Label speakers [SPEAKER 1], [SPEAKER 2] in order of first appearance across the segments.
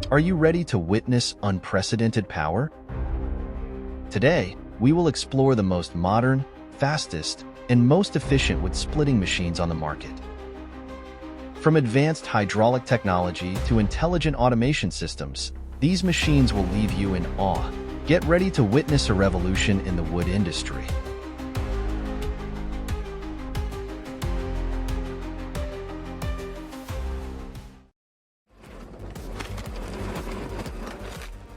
[SPEAKER 1] Are you ready to witness unprecedented power? Today, we will explore the most modern, fastest, and most efficient wood splitting machines on the market. From advanced hydraulic technology to intelligent automation systems, these machines will leave you in awe. Get ready to witness a revolution in the wood industry.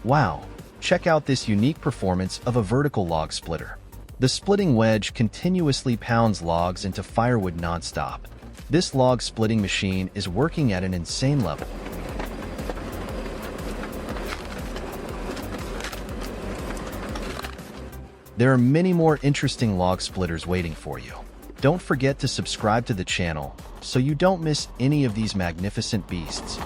[SPEAKER 1] Wow, check out this unique performance of a vertical log splitter. The splitting wedge continuously pounds logs into firewood nonstop. This log splitting machine is working at an insane level. There are many more interesting log splitters waiting for you. Don't forget to subscribe to the channel so you don't miss any of these magnificent beasts.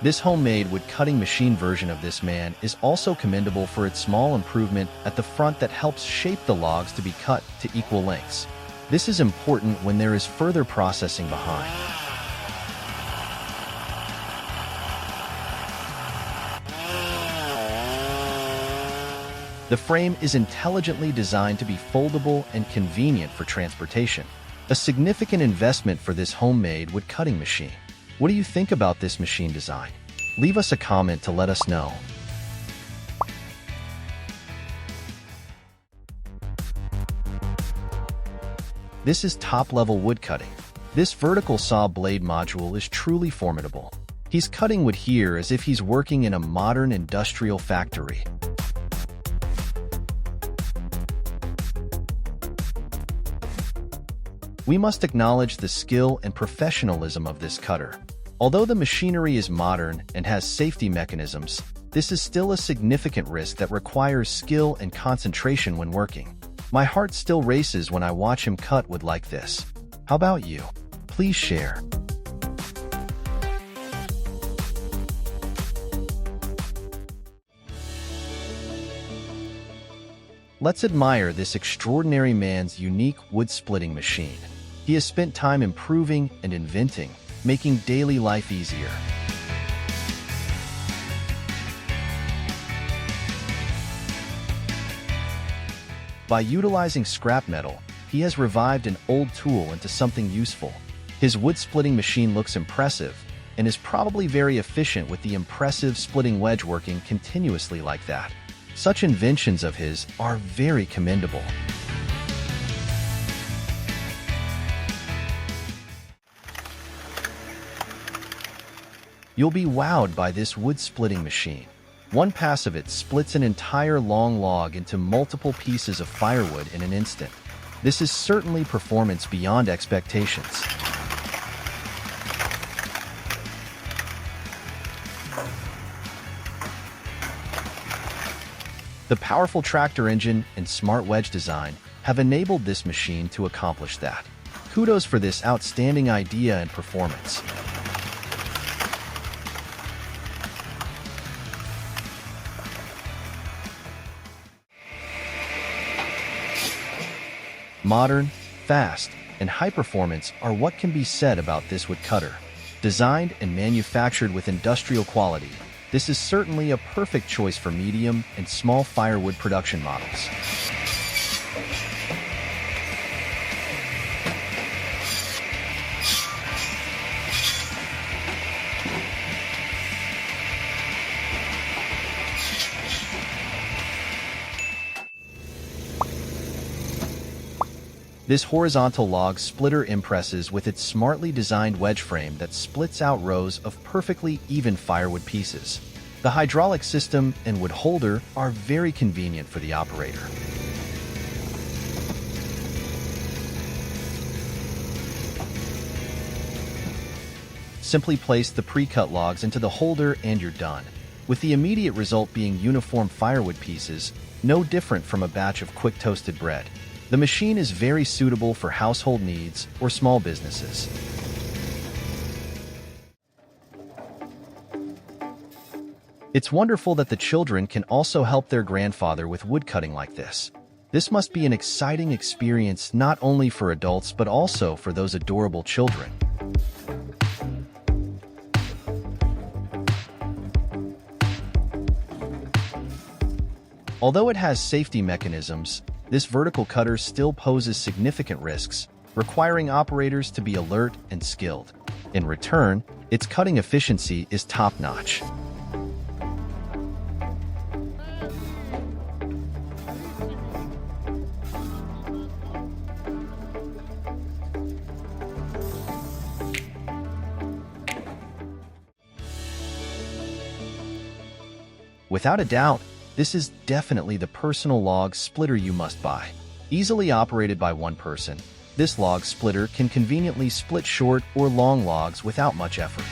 [SPEAKER 1] This homemade wood cutting machine version of this man is also commendable for its small improvement at the front that helps shape the logs to be cut to equal lengths. This is important when there is further processing behind. The frame is intelligently designed to be foldable and convenient for transportation. A significant investment for this homemade wood cutting machine. What do you think about this machine design? Leave us a comment to let us know. This is top-level wood cutting. This vertical saw blade module is truly formidable. He's cutting wood here as if he's working in a modern industrial factory. We must acknowledge the skill and professionalism of this cutter. Although the machinery is modern and has safety mechanisms, this is still a significant risk that requires skill and concentration when working. My heart still races when I watch him cut wood like this. How about you? Please share. Let's admire this extraordinary man's unique wood-splitting machine. He has spent time improving and inventing, making daily life easier. By utilizing scrap metal, he has revived an old tool into something useful. His wood-splitting machine looks impressive and is probably very efficient with the impressive splitting wedge working continuously like that. Such inventions of his are very commendable. You'll be wowed by this wood-splitting machine. One pass of it splits an entire long log into multiple pieces of firewood in an instant. This is certainly performance beyond expectations. The powerful tractor engine and smart wedge design have enabled this machine to accomplish that. Kudos for this outstanding idea and performance. Modern, fast, and high performance are what can be said about this wood cutter. Designed and manufactured with industrial quality, this is certainly a perfect choice for medium and small firewood production models. This horizontal log splitter impresses with its smartly designed wedge frame that splits out rows of perfectly even firewood pieces. The hydraulic system and wood holder are very convenient for the operator. Simply place the pre-cut logs into the holder and you're done, with the immediate result being uniform firewood pieces, no different from a batch of quick toasted bread. The machine is very suitable for household needs or small businesses. It's wonderful that the children can also help their grandfather with woodcutting like this. This must be an exciting experience not only for adults but also for those adorable children. Although it has safety mechanisms, this vertical cutter still poses significant risks, requiring operators to be alert and skilled. In return, its cutting efficiency is top-notch. Without a doubt, this is definitely the personal log splitter you must buy. Easily operated by one person, this log splitter can conveniently split short or long logs without much effort.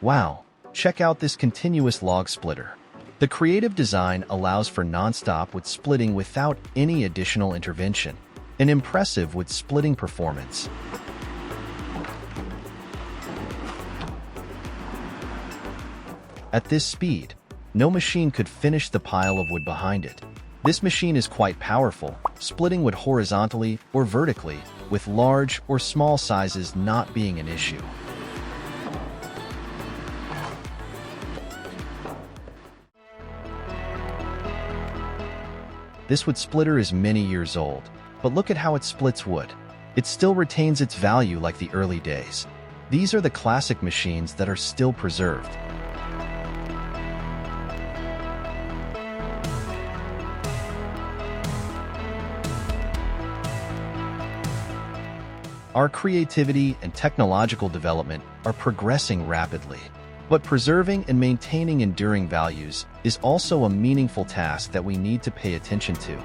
[SPEAKER 1] Wow, check out this continuous log splitter. The creative design allows for non-stop wood splitting without any additional intervention, an impressive wood splitting performance. At this speed, no machine could finish the pile of wood behind it. This machine is quite powerful, splitting wood horizontally or vertically, with large or small sizes not being an issue. This wood splitter is many years old, but look at how it splits wood. It still retains its value like the early days. These are the classic machines that are still preserved. Our creativity and technological development are progressing rapidly, but preserving and maintaining enduring values is also a meaningful task that we need to pay attention to.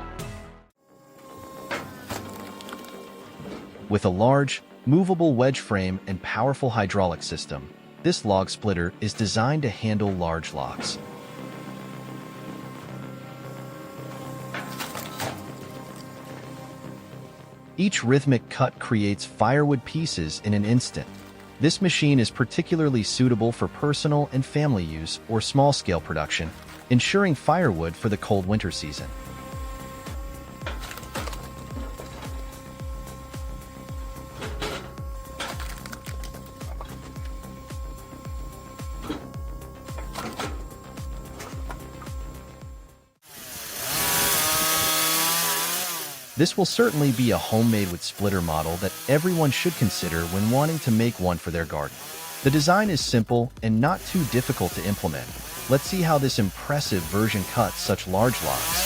[SPEAKER 1] With a large, movable wedge frame and powerful hydraulic system, this log splitter is designed to handle large logs. Each rhythmic cut creates firewood pieces in an instant. This machine is particularly suitable for personal and family use or small-scale production, ensuring firewood for the cold winter season. This will certainly be a homemade wood splitter model that everyone should consider when wanting to make one for their garden. The design is simple and not too difficult to implement. Let's see how this impressive version cuts such large logs.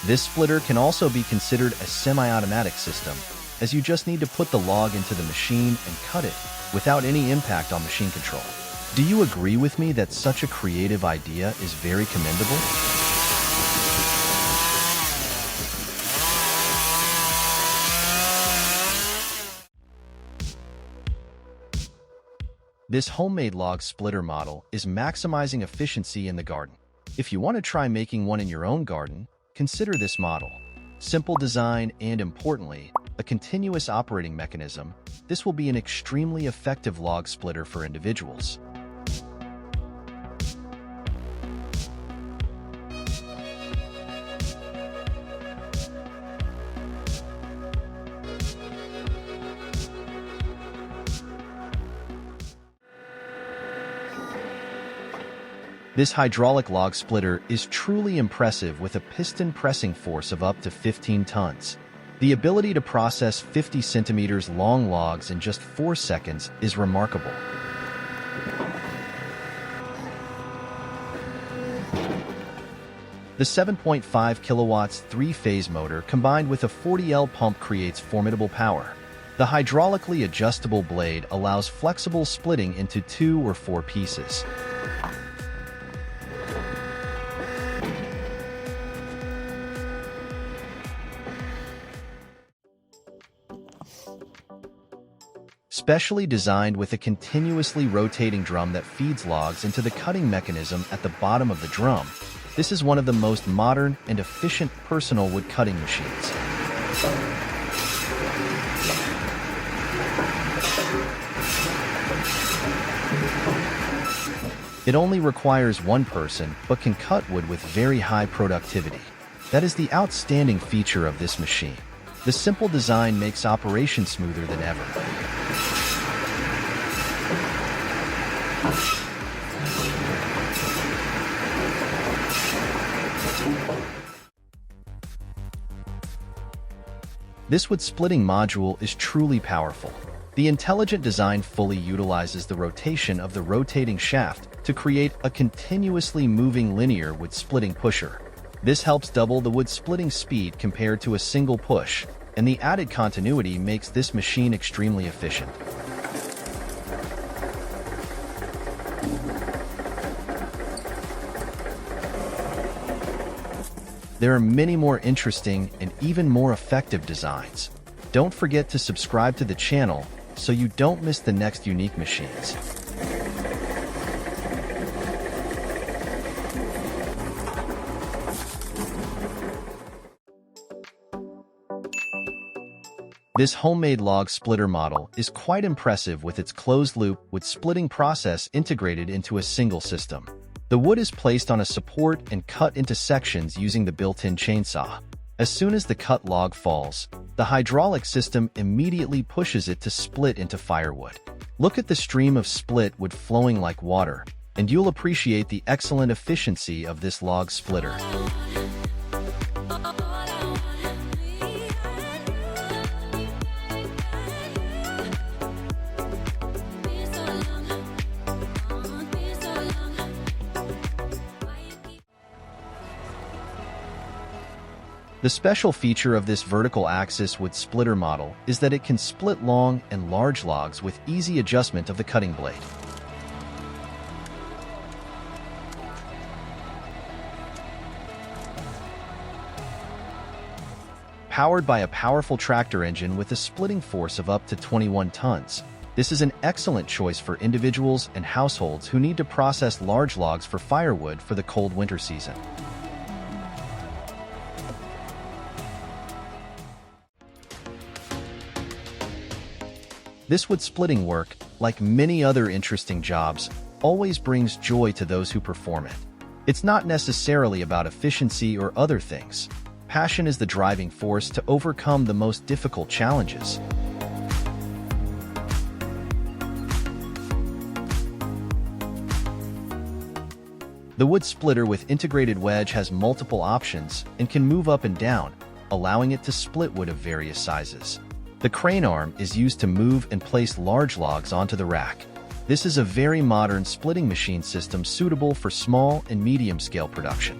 [SPEAKER 1] This splitter can also be considered a semi-automatic system, as you just need to put the log into the machine and cut it without any impact on machine control. Do you agree with me that such a creative idea is very commendable? This homemade log splitter model is maximizing efficiency in the garden. If you want to try making one in your own garden, consider this model. Simple design and, importantly, a continuous operating mechanism, this will be an extremely effective log splitter for individuals. This hydraulic log splitter is truly impressive with a piston pressing force of up to 15 tons. The ability to process 50 centimeters long logs in just 4 seconds is remarkable. The 7.5 kilowatts three-phase motor combined with a 40L pump creates formidable power. The hydraulically adjustable blade allows flexible splitting into 2 or 4 pieces. Specially designed with a continuously rotating drum that feeds logs into the cutting mechanism at the bottom of the drum, this is one of the most modern and efficient personal wood cutting machines. It only requires one person, but can cut wood with very high productivity. That is the outstanding feature of this machine. The simple design makes operation smoother than ever. This wood splitting module is truly powerful. The intelligent design fully utilizes the rotation of the rotating shaft to create a continuously moving linear wood splitting pusher. This helps double the wood splitting speed compared to a single push, and the added continuity makes this machine extremely efficient. There are many more interesting and even more effective designs. Don't forget to subscribe to the channel so you don't miss the next unique machines. This homemade log splitter model is quite impressive with its closed-loop wood splitting process integrated into a single system. The wood is placed on a support and cut into sections using the built-in chainsaw. As soon as the cut log falls, the hydraulic system immediately pushes it to split into firewood. Look at the stream of split wood flowing like water, and you'll appreciate the excellent efficiency of this log splitter. The special feature of this vertical axis wood splitter model is that it can split long and large logs with easy adjustment of the cutting blade. Powered by a powerful tractor engine with a splitting force of up to 21 tons, this is an excellent choice for individuals and households who need to process large logs for firewood for the cold winter season. This wood splitting work, like many other interesting jobs, always brings joy to those who perform it. It's not necessarily about efficiency or other things. Passion is the driving force to overcome the most difficult challenges. The wood splitter with integrated wedge has multiple options and can move up and down, allowing it to split wood of various sizes. The crane arm is used to move and place large logs onto the rack. This is a very modern splitting machine system suitable for small and medium-scale production.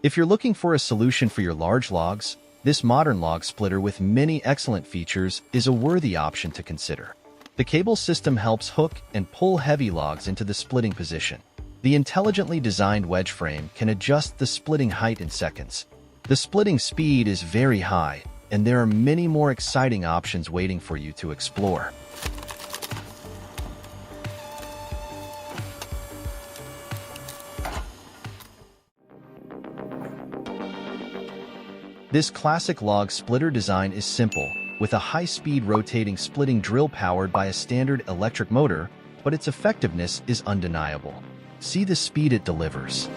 [SPEAKER 1] If you're looking for a solution for your large logs, this modern log splitter with many excellent features is a worthy option to consider. The cable system helps hook and pull heavy logs into the splitting position. The intelligently designed wedge frame can adjust the splitting height in seconds. The splitting speed is very high, and there are many more exciting options waiting for you to explore. This classic log splitter design is simple, with a high-speed rotating splitting drill powered by a standard electric motor, but its effectiveness is undeniable. See the speed it delivers.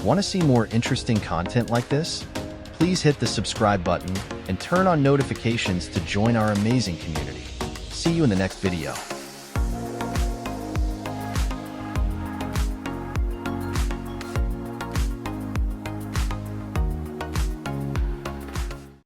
[SPEAKER 1] Want to see more interesting content like this? Please hit the subscribe button and turn on notifications to join our amazing community. See you in the next video.